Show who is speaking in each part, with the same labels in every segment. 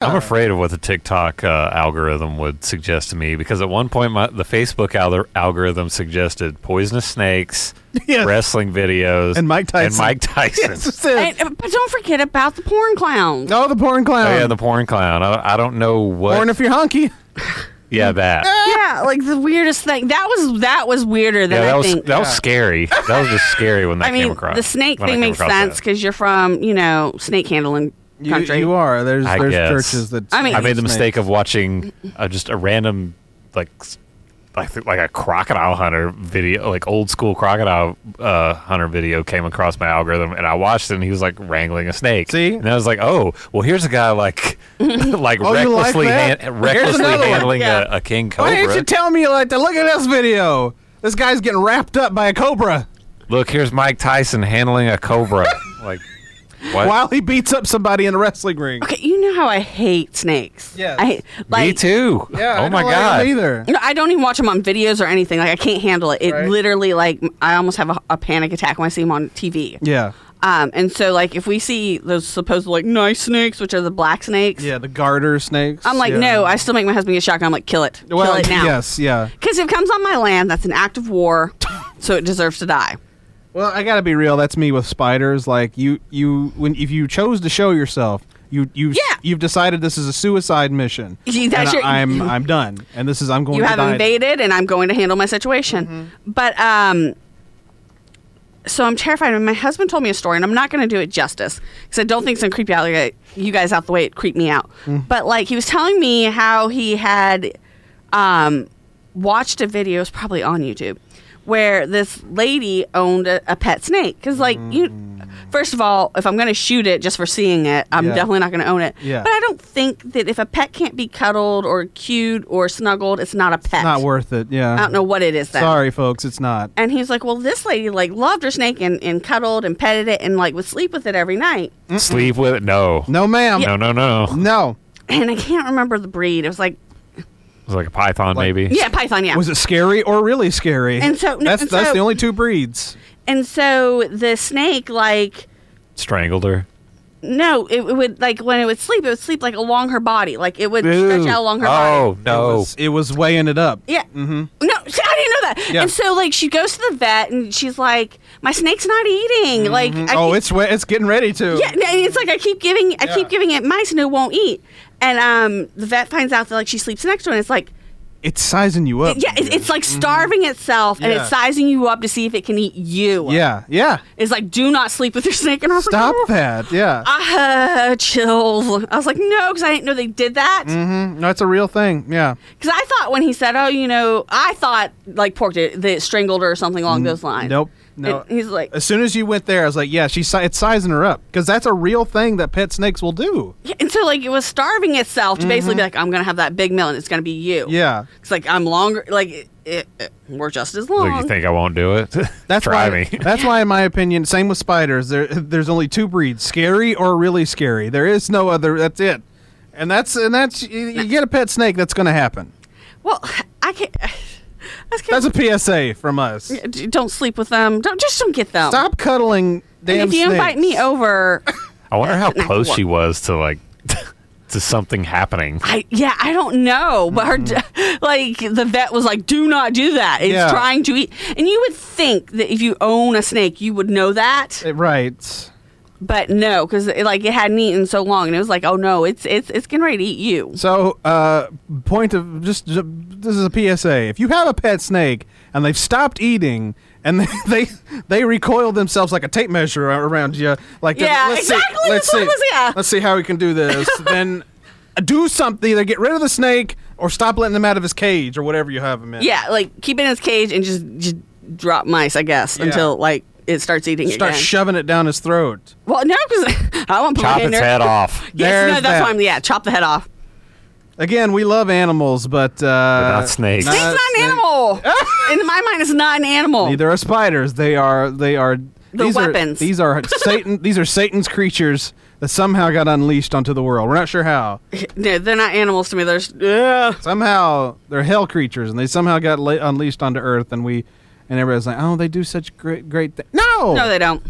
Speaker 1: I'm afraid of what the TikTok algorithm would suggest to me, because at one point the Facebook algorithm suggested poisonous snakes, wrestling videos,
Speaker 2: and Mike Tyson.
Speaker 1: Yes,
Speaker 3: but don't forget about the porn clowns.
Speaker 2: Oh, the porn clown.
Speaker 1: Oh, yeah, the porn clown. I don't know what.
Speaker 2: Porn if you're honky.
Speaker 1: Yeah, that.
Speaker 3: Yeah, like the weirdest thing. That was weirder than I think.
Speaker 1: That was scary. That was just scary when that came across.
Speaker 3: The snake thing makes sense because you're from, snake handling country.
Speaker 2: You are. There's churches that.
Speaker 1: I made the mistake of watching just a random like a crocodile hunter video, like old school crocodile hunter video came across my algorithm, and I watched it, and he was like wrangling a snake.
Speaker 2: See,
Speaker 1: and I was like, oh, well, here's a guy recklessly handling a king cobra.
Speaker 2: Why didn't you tell me you like to look at this video? This guy's getting wrapped up by a cobra.
Speaker 1: Look, here's Mike Tyson handling a cobra. Like. What?
Speaker 2: While he beats up somebody in a wrestling ring.
Speaker 3: Okay, you know how I hate snakes.
Speaker 2: Yeah,
Speaker 1: me too.
Speaker 2: Yeah,
Speaker 1: oh my god.
Speaker 2: Either.
Speaker 3: No, I don't even watch them on videos or anything. Like I can't handle it. It literally I almost have a panic attack when I see them on TV.
Speaker 2: Yeah.
Speaker 3: And so like if we see those supposed nice snakes, which are the black snakes.
Speaker 2: Yeah, the garter snakes.
Speaker 3: I'm like, no. I still make my husband get shotgun. I'm like, kill it. Kill it now.
Speaker 2: Yes, yeah.
Speaker 3: Because if it comes on my land, that's an act of war, so it deserves to die.
Speaker 2: Well, I gotta be real. That's me with spiders. Like if you chose to show yourself, you've decided this is a suicide mission. I'm done, and I'm going.
Speaker 3: You
Speaker 2: to
Speaker 3: have
Speaker 2: die
Speaker 3: invaded, and I'm going to handle my situation.
Speaker 2: Mm-hmm.
Speaker 3: But so I'm terrified. And my husband told me a story, and I'm not going to do it justice because I don't think it's going to creep you guys out the way it creeped me out. But he was telling me how he had watched a video, it was probably on YouTube, where this lady owned a pet snake. Because, first of all, if I'm going to shoot it just for seeing it, I'm definitely not going to own it.
Speaker 2: Yeah.
Speaker 3: But I don't think that if a pet can't be cuddled or cued or snuggled, it's not a pet.
Speaker 2: It's not worth it, yeah.
Speaker 3: I don't know what it is then.
Speaker 2: Sorry, folks, it's not.
Speaker 3: And he's like, well, this lady, loved her snake and cuddled and petted it and, would sleep with it every night.
Speaker 1: Sleep with it? No.
Speaker 2: No, ma'am.
Speaker 1: Yeah. No.
Speaker 2: No.
Speaker 3: And I can't remember the breed. It was like...
Speaker 1: It was like a python, maybe?
Speaker 3: Yeah, python, yeah.
Speaker 2: Was it scary or really scary?
Speaker 3: And so...
Speaker 2: That's the only two breeds.
Speaker 3: And so the snake,
Speaker 1: strangled her?
Speaker 3: No, it would, when it would sleep along her body. It would stretch out along her body.
Speaker 1: Oh, no.
Speaker 2: It was weighing it up.
Speaker 3: Yeah. Mm-hmm. No, I didn't know that. Yeah. And so, she goes to the vet, and she's like, my snake's not eating.
Speaker 2: Mm-hmm. It's getting ready to.
Speaker 3: Yeah, and it's I keep giving it mice, and it won't eat. And the vet finds out that, she sleeps next to it, and it's
Speaker 2: it's sizing you up.
Speaker 3: It's starving itself, and it's sizing you up to see if it can eat you.
Speaker 2: Yeah.
Speaker 3: It's do not sleep with your snake. And I was
Speaker 2: Stop that, yeah.
Speaker 3: I had chills. I was like, no, because I didn't know they did that.
Speaker 2: Mm-hmm. No, it's a real thing, yeah.
Speaker 3: Because I thought when he said, I thought, pork it strangled her or something along those lines.
Speaker 2: Nope. No.
Speaker 3: And he's like...
Speaker 2: As soon as you went there, I was like, yeah, it's sizing her up. Because that's a real thing that pet snakes will do.
Speaker 3: Yeah, and so, it was starving itself to basically be I'm going to have that big meal, and it's going to be you.
Speaker 2: Yeah.
Speaker 3: It's I'm longer... we're just as long.
Speaker 1: Look, you think I won't do it?
Speaker 2: Try me. That's why, in my opinion, same with spiders. There's only two breeds: scary or really scary. There is no other. That's it. And that's you get a pet snake, that's going to happen.
Speaker 3: Well, I can't.
Speaker 2: That's a PSA from us.
Speaker 3: Don't sleep with them. Don't get them.
Speaker 2: Stop cuddling damn
Speaker 3: snakes. If you invite me over,
Speaker 1: I wonder how close she was to to something happening.
Speaker 3: I don't know, but her the vet was do not do that. It's trying to eat, and you would think that if you own a snake, you would know that.
Speaker 2: Right.
Speaker 3: But no, because it hadn't eaten so long, and it was oh no, it's getting ready to eat you.
Speaker 2: So, point of this is a PSA. If you have a pet snake and they've stopped eating and they recoil themselves like a tape measure around you,
Speaker 3: exactly.
Speaker 2: Let's see how we can do this. Then do something. Either get rid of the snake or stop letting them out of his cage or whatever you have him in.
Speaker 3: Yeah, keep it in his cage and just drop mice, I guess, until it starts eating
Speaker 2: Start
Speaker 3: again.
Speaker 2: shoving it down his throat.
Speaker 3: Well, no, because I won't put
Speaker 1: chop
Speaker 3: it in
Speaker 1: its
Speaker 3: there.
Speaker 1: head off.
Speaker 3: Yes, that's why I'm chop the head off.
Speaker 2: Again, we love animals, but
Speaker 1: not snakes.
Speaker 3: Snake's not an animal. In my mind, it's not an animal.
Speaker 2: Neither are spiders. They are
Speaker 3: weapons.
Speaker 2: These are Satan. These are Satan's creatures that somehow got unleashed onto the world. We're not sure how.
Speaker 3: No, they're not animals to me.
Speaker 2: Somehow they're hell creatures, and they somehow got unleashed onto Earth, and everybody's like, oh, they do such great things. No,
Speaker 3: they don't.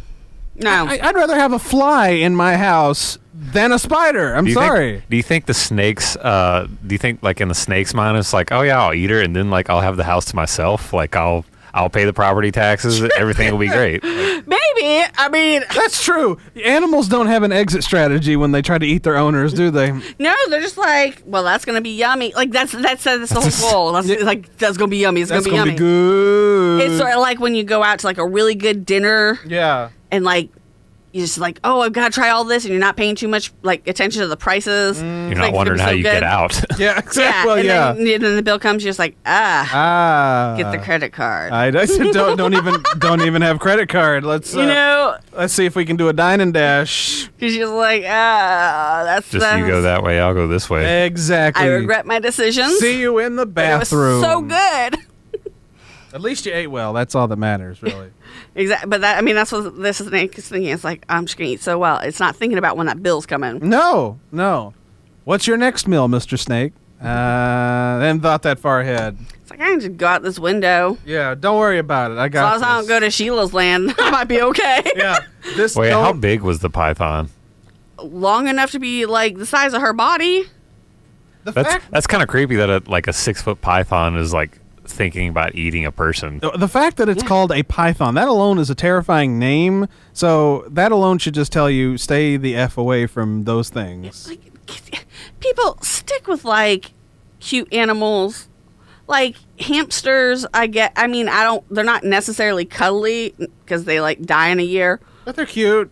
Speaker 3: No,
Speaker 2: I'd rather have a fly in my house than a spider. I'm sorry.
Speaker 1: Do you think the snakes? Do you think like in the snake's mind, it's like, oh yeah, I'll eat her, and then like I'll have the house to myself. Like I'll pay the property taxes. Everything will be great. Like,
Speaker 3: maybe. I mean,
Speaker 2: that's true. Animals don't have an exit strategy when they try to eat their owners, do they?
Speaker 3: No, they're just like, well, that's gonna be yummy. Like that's the whole goal. That's like that's gonna be yummy. It's gonna be yummy.
Speaker 2: Good.
Speaker 3: It's sort of like when you go out to like a really good dinner.
Speaker 2: Yeah.
Speaker 3: And like you're just like, oh, I've got to try all this, and you're not paying too much like attention to the prices.
Speaker 1: You're not wondering how you get out.
Speaker 2: Yeah, exactly.
Speaker 3: Yeah,
Speaker 2: well,
Speaker 3: and then the bill comes, you're just like, get the credit card.
Speaker 2: I said don't even have credit card. Let's let's see if we can do a dine and dash.
Speaker 3: Because you're like, that's
Speaker 1: just you go that way, I'll go this way.
Speaker 2: Exactly.
Speaker 3: I regret my decisions.
Speaker 2: See you in the bathroom.
Speaker 3: It was so good.
Speaker 2: At least you ate well. That's all that matters, really.
Speaker 3: Exactly, but that's what this snake is thinking. It's like, I'm just gonna eat so well. It's not thinking about when that bill's coming.
Speaker 2: No. What's your next meal, Mr. Snake? Then thought that far ahead.
Speaker 3: It's like I can just go out this window.
Speaker 2: Yeah, don't worry about it. I got.
Speaker 3: As long as I don't go to Sheila's land, I might be okay.
Speaker 2: Yeah.
Speaker 1: Wait, how big was the python?
Speaker 3: Long enough to be like the size of her body.
Speaker 1: That's kind of creepy that a 6-foot python is like thinking about eating a person.
Speaker 2: The fact that it's called a python, that alone is a terrifying name. So that alone should just tell you, stay the F away from those things.
Speaker 3: Like, people stick with like cute animals, like hamsters. They're not necessarily cuddly because they like die in a year.
Speaker 2: But they're cute.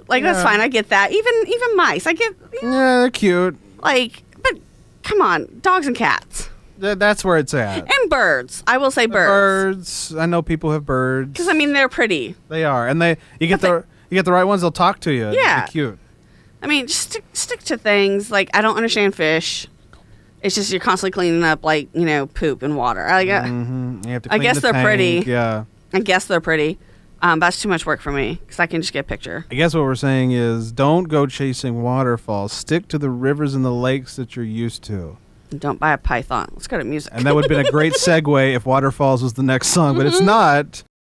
Speaker 3: Like that's fine. I get that. Even mice. I get.
Speaker 2: Yeah, they're cute.
Speaker 3: Like, but come on, dogs and cats.
Speaker 2: That's where it's at.
Speaker 3: And birds. I will say birds.
Speaker 2: Birds. I know people have birds.
Speaker 3: Because they're pretty.
Speaker 2: They are, and you get the right ones. They'll talk to you.
Speaker 3: Yeah,
Speaker 2: they're cute.
Speaker 3: Just stick to things. Like I don't understand fish. It's just you're constantly cleaning up like poop and water.
Speaker 2: You have to clean
Speaker 3: I guess
Speaker 2: the
Speaker 3: they're pretty.
Speaker 2: Yeah.
Speaker 3: I guess they're pretty. That's too much work for me because I can just get a picture.
Speaker 2: I guess what we're saying is don't go chasing waterfalls. Stick to the rivers and the lakes that you're used to.
Speaker 3: Don't buy a python. Let's go to music.
Speaker 2: And that would have been a great segue if Waterfalls was the next song, but it's not.